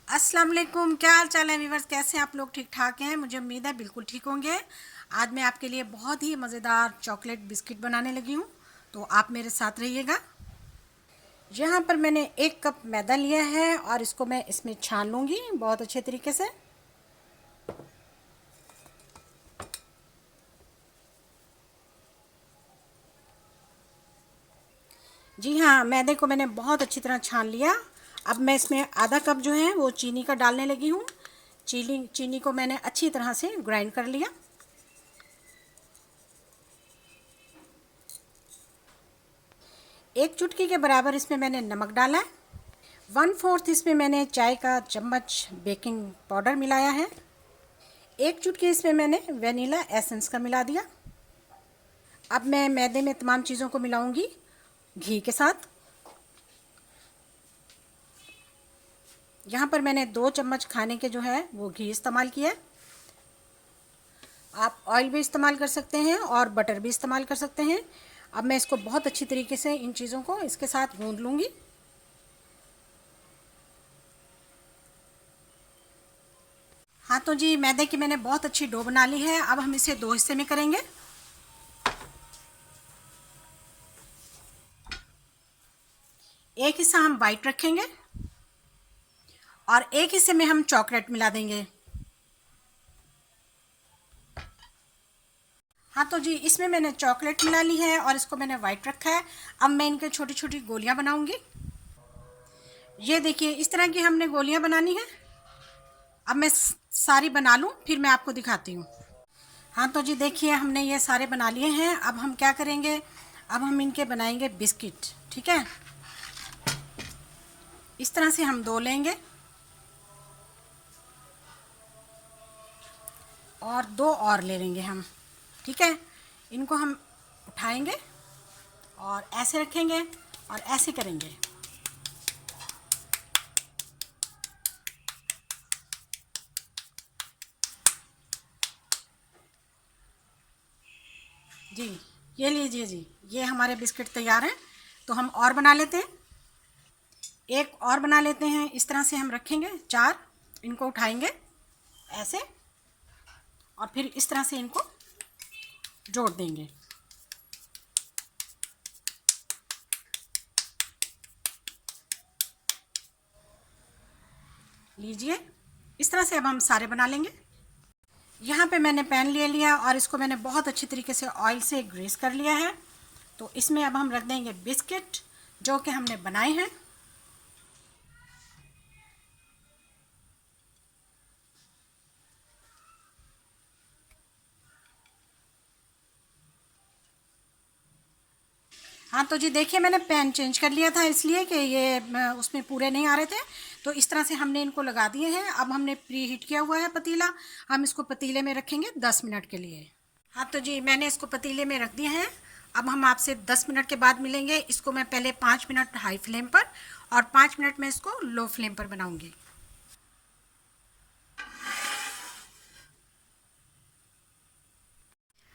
अस्सलाम वालेकुम, क्या हाल चाल है व्यूवर्स। कैसे हैं आप लोग? ठीक ठाक हैं? मुझे उम्मीद है बिल्कुल ठीक होंगे। आज मैं आपके लिए बहुत ही मज़ेदार चॉकलेट बिस्किट बनाने लगी हूँ, तो आप मेरे साथ रहिएगा। यहाँ पर मैंने 1 कप मैदा लिया है और इसको मैं इसमें छान लूँगी बहुत अच्छे तरीके से। जी हाँ, मैदे को मैंने बहुत अच्छी तरह छान लिया। अब मैं इसमें आधा कप जो है वो चीनी का डालने लगी हूँ। चीनी को मैंने अच्छी तरह से ग्राइंड कर लिया। एक चुटकी के बराबर इसमें मैंने नमक डाला है। 1/4 इसमें मैंने चाय का चम्मच बेकिंग पाउडर मिलाया है। एक चुटकी इसमें मैंने वेनिला एसेंस का मिला दिया। अब मैं मैदे में तमाम चीज़ों को मिलाऊंगी घी के साथ। यहाँ पर मैंने 2 चम्मच खाने के जो है वो घी इस्तेमाल किया है। आप ऑयल भी इस्तेमाल कर सकते हैं और बटर भी इस्तेमाल कर सकते हैं। अब मैं इसको बहुत अच्छी तरीके से इन चीज़ों को इसके साथ गूंद लूँगी। हाँ तो जी, मैदे की मैंने बहुत अच्छी डो बना ली है। अब हम इसे 2 हिस्से में करेंगे। एक हिस्सा हम वाइट रखेंगे और एक हिस्से में हम चॉकलेट मिला देंगे। हाँ तो जी, इसमें मैंने चॉकलेट मिला ली है और इसको मैंने वाइट रखा है। अब मैं इनके छोटी छोटी गोलियां बनाऊंगी। ये देखिए, इस तरह की हमने गोलियां बनानी है। अब मैं सारी बना लूँ फिर मैं आपको दिखाती हूँ। हाँ तो जी देखिए, हमने ये सारे बना लिए हैं। अब हम क्या करेंगे, अब हम इनके बनाएंगे बिस्किट। ठीक है, इस तरह से हम 2 लेंगे और 2 और ले लेंगे हम। ठीक है, इनको हम उठाएंगे और ऐसे रखेंगे और ऐसे करेंगे। जी, ये लीजिए जी, ये हमारे बिस्किट तैयार हैं। तो हम और बना लेते हैं, एक और बना लेते हैं। इस तरह से हम रखेंगे 4, इनको उठाएंगे ऐसे और फिर इस तरह से इनको जोड़ देंगे। लीजिए, इस तरह से अब हम सारे बना लेंगे। यहाँ पे मैंने पैन ले लिया और इसको मैंने बहुत अच्छी तरीके से ऑयल से ग्रीस कर लिया है। तो इसमें अब हम रख देंगे बिस्किट जो कि हमने बनाए हैं। हाँ तो जी देखिए, मैंने पैन चेंज कर लिया था इसलिए कि ये उसमें पूरे नहीं आ रहे थे। तो इस तरह से हमने इनको लगा दिए हैं। अब हमने प्री हीट किया हुआ है पतीला, हम इसको पतीले में रखेंगे 10 मिनट के लिए। हाँ तो जी, मैंने इसको पतीले में रख दिए हैं। अब हम आपसे 10 मिनट के बाद मिलेंगे। इसको मैं पहले 5 मिनट हाई फ्लेम पर और 5 मिनट में इसको लो फ्लेम पर बनाऊंगी।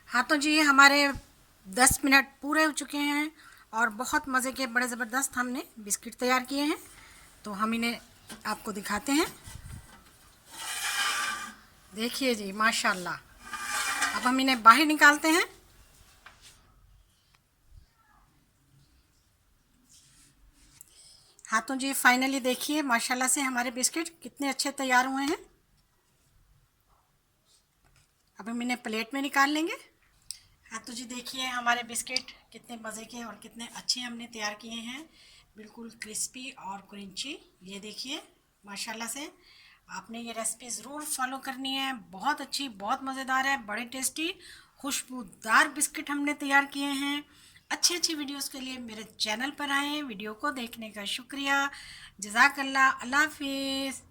हाँ तो जी, हमारे 10 मिनट पूरे हो चुके हैं और बहुत मज़े के बड़े ज़बरदस्त हमने बिस्किट तैयार किए हैं। तो हम इन्हें आपको दिखाते हैं। देखिए जी, माशाल्लाह। अब हम इन्हें बाहर निकालते हैं। हाँ तो जी, फाइनली देखिए माशाल्लाह से हमारे बिस्किट कितने अच्छे तैयार हुए हैं। अब हम इन्हें प्लेट में निकाल लेंगे। हाँ तो जी देखिए, हमारे बिस्किट कितने मज़े के और कितने अच्छे हमने तैयार किए हैं, बिल्कुल क्रिस्पी और क्रंची। ये देखिए माशाल्लाह से। आपने ये रेसिपी ज़रूर फॉलो करनी है, बहुत अच्छी, बहुत मज़ेदार है, बड़े टेस्टी खुशबूदार बिस्किट हमने तैयार किए हैं। अच्छी अच्छी वीडियोस के लिए मेरे चैनल पर आएँ। वीडियो को देखने का शुक्रिया। जज़ाकल्लाह। अल्लाह हाफिज़।